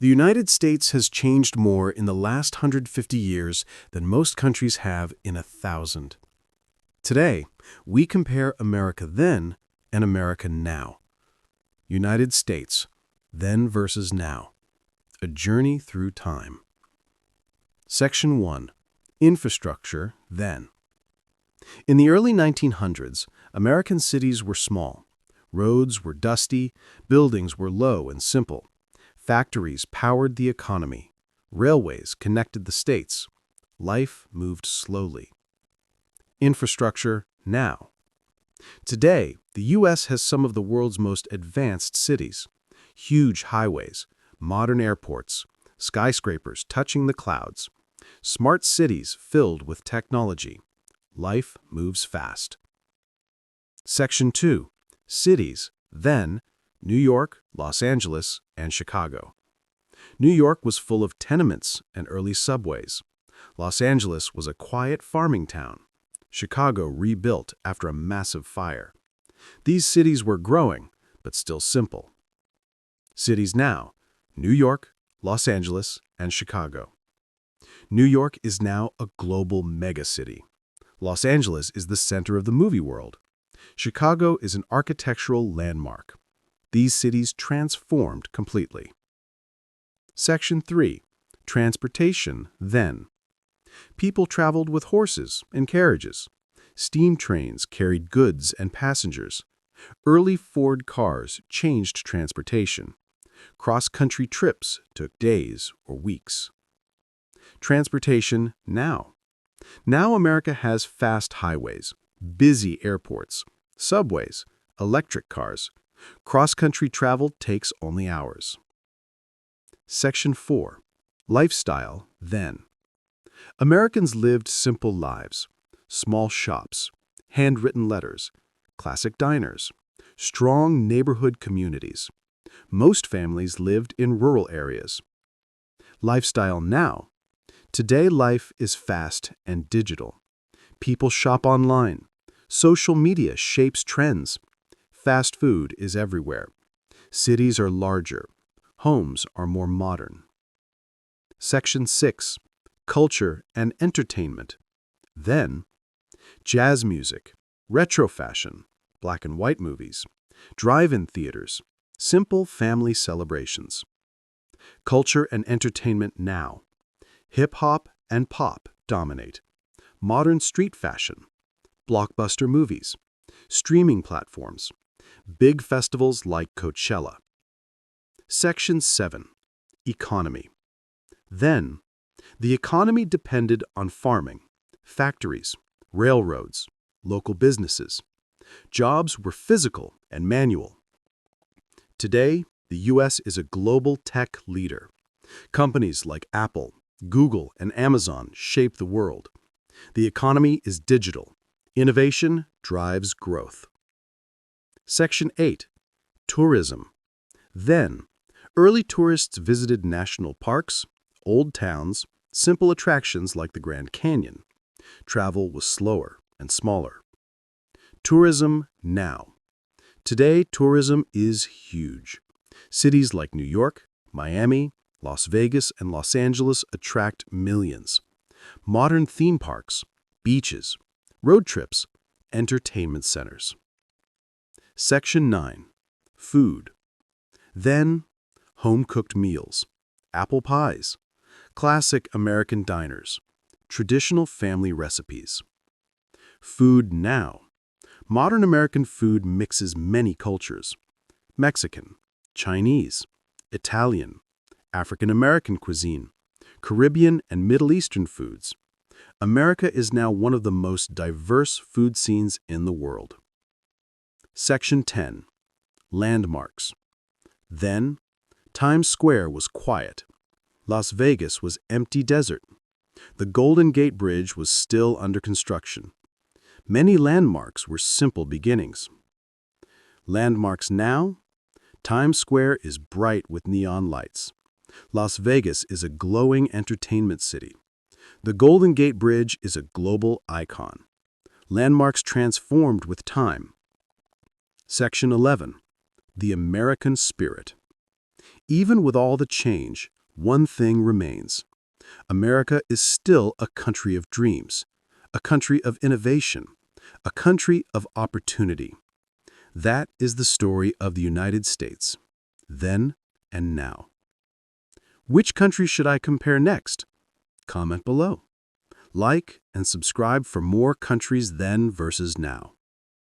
The United States has changed more in the last 150 years than most countries have in 1,000. Today, we compare America then and America now. United States, then versus now. A journey through time. Section 1. Infrastructure then. In the early 1900s, American cities were small. Roads were dusty, buildings were low and simple. Factories powered the economy. Railways connected the states. Life moved slowly. Infrastructure now. Today, the U.S. has some of the world's most advanced cities. Huge highways, modern airports, skyscrapers touching the clouds. Smart cities filled with technology. Life moves fast. Section 2. Cities, then, New York, Los Angeles, and Chicago. New York was full of tenements and early subways. Los Angeles was a quiet farming town. Chicago rebuilt after a massive fire. These cities were growing, but still simple. Cities now, New York, Los Angeles, and Chicago. New York is now a global megacity. Los Angeles is the center of the movie world. Chicago is an architectural landmark. These cities transformed completely. Section 3. Transportation then. People traveled with horses and carriages. Steam trains carried goods and passengers. Early Ford cars changed transportation. Cross-country trips took days or weeks. Transportation now. Now America has fast highways, busy airports, subways, electric cars. Cross-country travel takes only hours. Section 4. Lifestyle then. Americans lived simple lives. Small shops, handwritten letters, classic diners, strong neighborhood communities. Most families lived in rural areas. Lifestyle now. Today life is fast and digital. People shop online. Social media shapes trends. Fast food is everywhere. Cities are larger. Homes are more modern. Section 6. Culture and entertainment. Then, jazz music, retro fashion, black and white movies, drive-in theaters, simple family celebrations. Culture and entertainment now. Hip-hop and pop dominate. Modern street fashion, blockbuster movies, streaming platforms, big festivals like Coachella. Section 7. Economy. Then, the economy depended on farming, factories, railroads, local businesses. Jobs were physical and manual. Today, the U.S. is a global tech leader. Companies like Apple, Google, and Amazon shape the world. The economy is digital. Innovation drives growth. Section 8. Tourism. Then, early tourists visited national parks, old towns, simple attractions like the Grand Canyon. Travel was slower and smaller. Tourism now. Today, tourism is huge. Cities like New York, Miami, Las Vegas, and Los Angeles attract millions. Modern theme parks, beaches, road trips, entertainment centers. Section 9. Food. Then, home-cooked meals, apple pies, classic American diners, traditional family recipes. Food now. Modern American food mixes many cultures. Mexican, Chinese, Italian, African American cuisine, Caribbean and Middle Eastern foods. America is now one of the most diverse food scenes in the world. Section 10. Landmarks. Then, Times Square was quiet. Las Vegas was empty desert. The Golden Gate Bridge was still under construction. Many landmarks were simple beginnings. Landmarks now. Times Square is bright with neon lights. Las Vegas is a glowing entertainment city. The Golden Gate Bridge is a global icon. Landmarks transformed with time. Section 11. The American Spirit. Even with all the change, one thing remains. America is still a country of dreams, a country of innovation, a country of opportunity. That is the story of the United States, then and now. Which country should I compare next? Comment below. Like and subscribe for more countries then versus now.